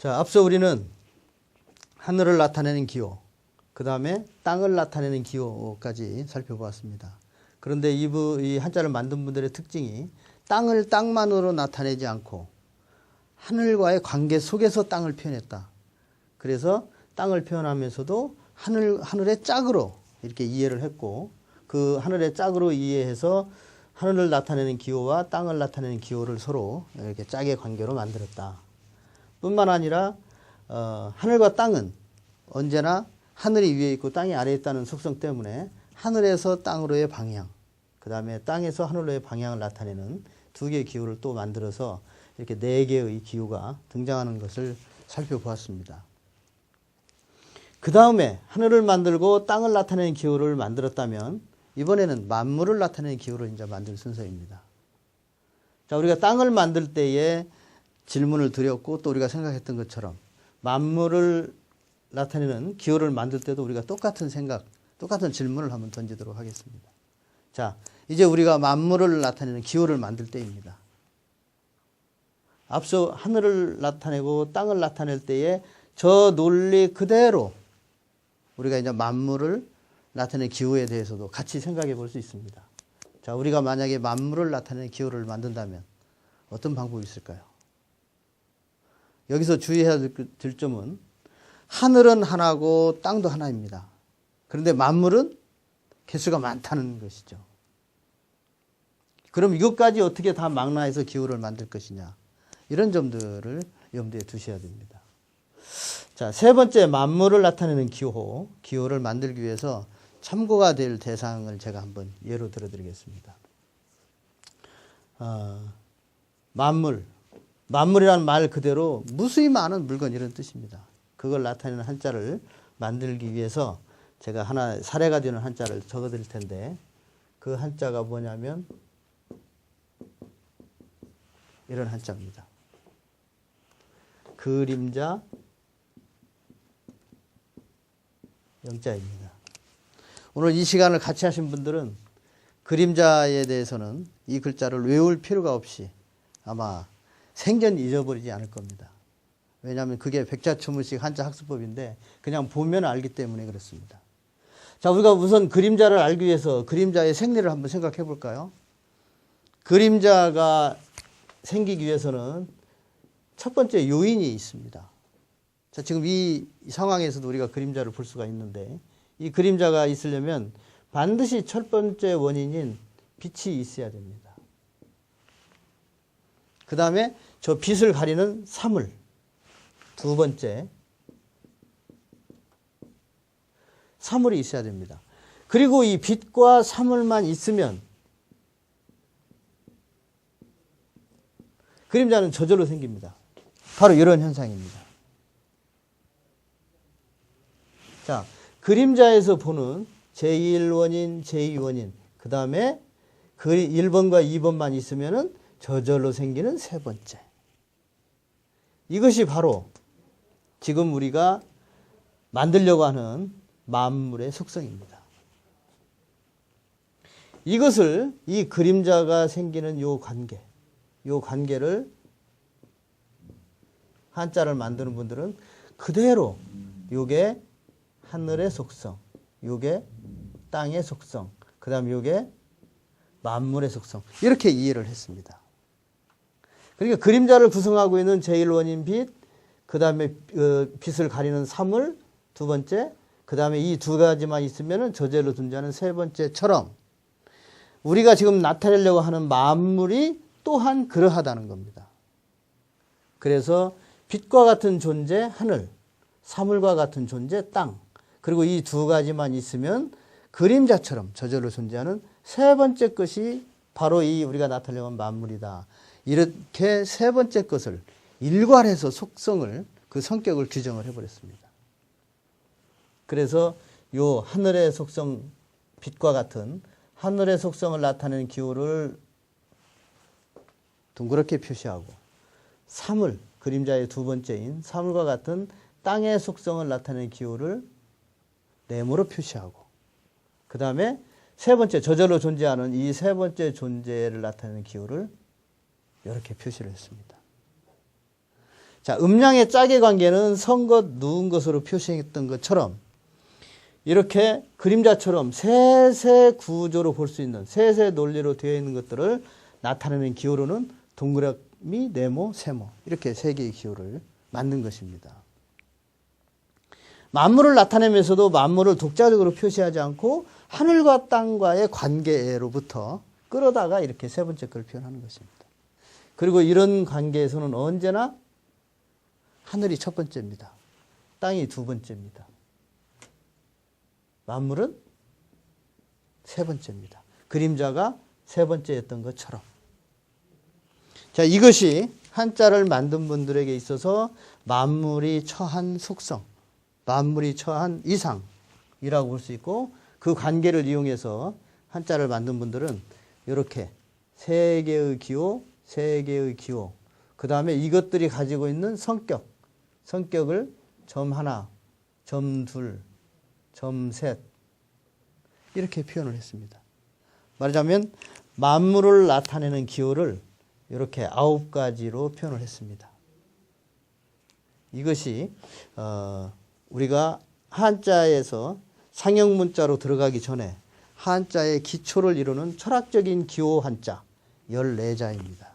자, 앞서 우리는 하늘을 나타내는 기호, 그 다음에 땅을 나타내는 기호까지 살펴보았습니다. 그런데 이 한자를 만든 분들의 특징이 땅을 땅만으로 나타내지 않고 하늘과의 관계 속에서 땅을 표현했다. 그래서 땅을 표현하면서도 하늘의 짝으로 이렇게 이해를 했고, 그 하늘의 짝으로 이해해서 하늘을 나타내는 기호와 땅을 나타내는 기호를 서로 이렇게 짝의 관계로 만들었다. 뿐만 아니라 하늘과 땅은 언제나 하늘이 위에 있고 땅이 아래에 있다는 속성 때문에 하늘에서 땅으로의 방향, 그 다음에 땅에서 하늘로의 방향을 나타내는 두 개의 기호를 또 만들어서 이렇게 네 개의 기호가 등장하는 것을 살펴보았습니다. 그 다음에 하늘을 만들고 땅을 나타내는 기호를 만들었다면 이번에는 만물을 나타내는 기호를 이제 만들 순서입니다. 자, 우리가 땅을 만들 때에 질문을 드렸고 또 우리가 생각했던 것처럼 만물을 나타내는 기호를 만들 때도 우리가 똑같은 생각, 똑같은 질문을 한번 던지도록 하겠습니다. 자, 이제 우리가 만물을 나타내는 기호를 만들 때입니다. 앞서 하늘을 나타내고 땅을 나타낼 때에 저 논리 그대로 우리가 이제 만물을 나타내는 기호에 대해서도 같이 생각해 볼 수 있습니다. 자, 우리가 만약에 만물을 나타내는 기호를 만든다면 어떤 방법이 있을까요? 여기서 주의해야 될 점은 하늘은 하나고 땅도 하나입니다. 그런데 만물은 개수가 많다는 것이죠. 그럼 이것까지 어떻게 다 망라해서 기호를 만들 것이냐, 이런 점들을 염두에 두셔야 됩니다. 자, 세 번째 만물을 나타내는 기호를 만들기 위해서 참고가 될 대상을 제가 한번 예로 들어드리겠습니다. 만물이라는 말 그대로 무수히 많은 물건 이런 뜻입니다. 그걸 나타내는 한자를 만들기 위해서 제가 하나 사례가 되는 한자를 적어 드릴 텐데, 그 한자가 뭐냐면 이런 한자입니다. 그림자 영자입니다. 오늘 이 시간을 같이 하신 분들은 그림자에 대해서는 이 글자를 외울 필요가 없이 아마 생전 잊어버리지 않을 겁니다. 왜냐하면 그게 백자초문식 한자 학습법인데 그냥 보면 알기 때문에 그렇습니다. 자, 우리가 우선 그림자를 알기 위해서 그림자의 생리를 한번 생각해 볼까요? 그림자가 생기기 위해서는 첫 번째 요인이 있습니다. 자, 지금 이 상황에서도 우리가 그림자를 볼 수가 있는데, 이 그림자가 있으려면 반드시 첫 번째 원인인 빛이 있어야 됩니다. 그 다음에 저 빛을 가리는 사물, 두 번째 사물이 있어야 됩니다. 그리고 이 빛과 사물만 있으면 그림자는 저절로 생깁니다. 바로 이런 현상입니다. 자, 그림자에서 보는 제1원인, 제2원인, 그 다음에 그 1번과 2번만 있으면은 저절로 생기는 세 번째. 이것이 바로 지금 우리가 만들려고 하는 만물의 속성입니다. 이것을, 이 그림자가 생기는 요 관계를 한자를 만드는 분들은 그대로 요게 하늘의 속성, 요게 땅의 속성, 그 다음 요게 만물의 속성, 이렇게 이해를 했습니다. 그러니까 그림자를 구성하고 있는 제1원인 빛, 그 다음에 빛을 가리는 사물, 두 번째, 그 다음에 이 두 가지만 있으면 저절로 존재하는 세 번째처럼 우리가 지금 나타내려고 하는 만물이 또한 그러하다는 겁니다. 그래서 빛과 같은 존재 하늘, 사물과 같은 존재 땅, 그리고 이 두 가지만 있으면 그림자처럼 저절로 존재하는 세 번째 것이 바로 이 우리가 나타내려고 하는 만물이다. 이렇게 세 번째 것을 일괄해서 속성을, 그 성격을 규정을 해버렸습니다. 그래서 요 하늘의 속성, 빛과 같은 하늘의 속성을 나타내는 기호를 둥그렇게 표시하고, 사물, 그림자의 두 번째인 사물과 같은 땅의 속성을 나타내는 기호를 네모로 표시하고, 그 다음에 세 번째, 저절로 존재하는 이 세 번째 존재를 나타내는 기호를 이렇게 표시를 했습니다. 자, 음량의 짝의 관계는 선 것, 누운 것으로 표시했던 것처럼 이렇게 그림자처럼 세세 구조로 볼 수 있는 세세 논리로 되어 있는 것들을 나타내는 기호로는 동그라미, 네모, 세모 이렇게 세 개의 기호를 만든 것입니다. 만물을 나타내면서도 만물을 독자적으로 표시하지 않고 하늘과 땅과의 관계로부터 끌어다가 이렇게 세 번째 걸 표현하는 것입니다. 그리고 이런 관계에서는 언제나 하늘이 첫 번째입니다. 땅이 두 번째입니다. 만물은 세 번째입니다. 그림자가 세 번째였던 것처럼. 자, 이것이 한자를 만든 분들에게 있어서 만물이 처한 속성, 만물이 처한 이상이라고 볼 수 있고 그 관계를 이용해서 한자를 만든 분들은 이렇게 세 개의 기호, 세 개의 기호, 그 다음에 이것들이 가지고 있는 성격을 점 하나, 점 둘, 점 셋 이렇게 표현을 했습니다. 말하자면 만물을 나타내는 기호를 이렇게 9가지로 표현을 했습니다. 이것이 우리가 한자에서 상형문자로 들어가기 전에 한자의 기초를 이루는 철학적인 기호 한자 14자입니다.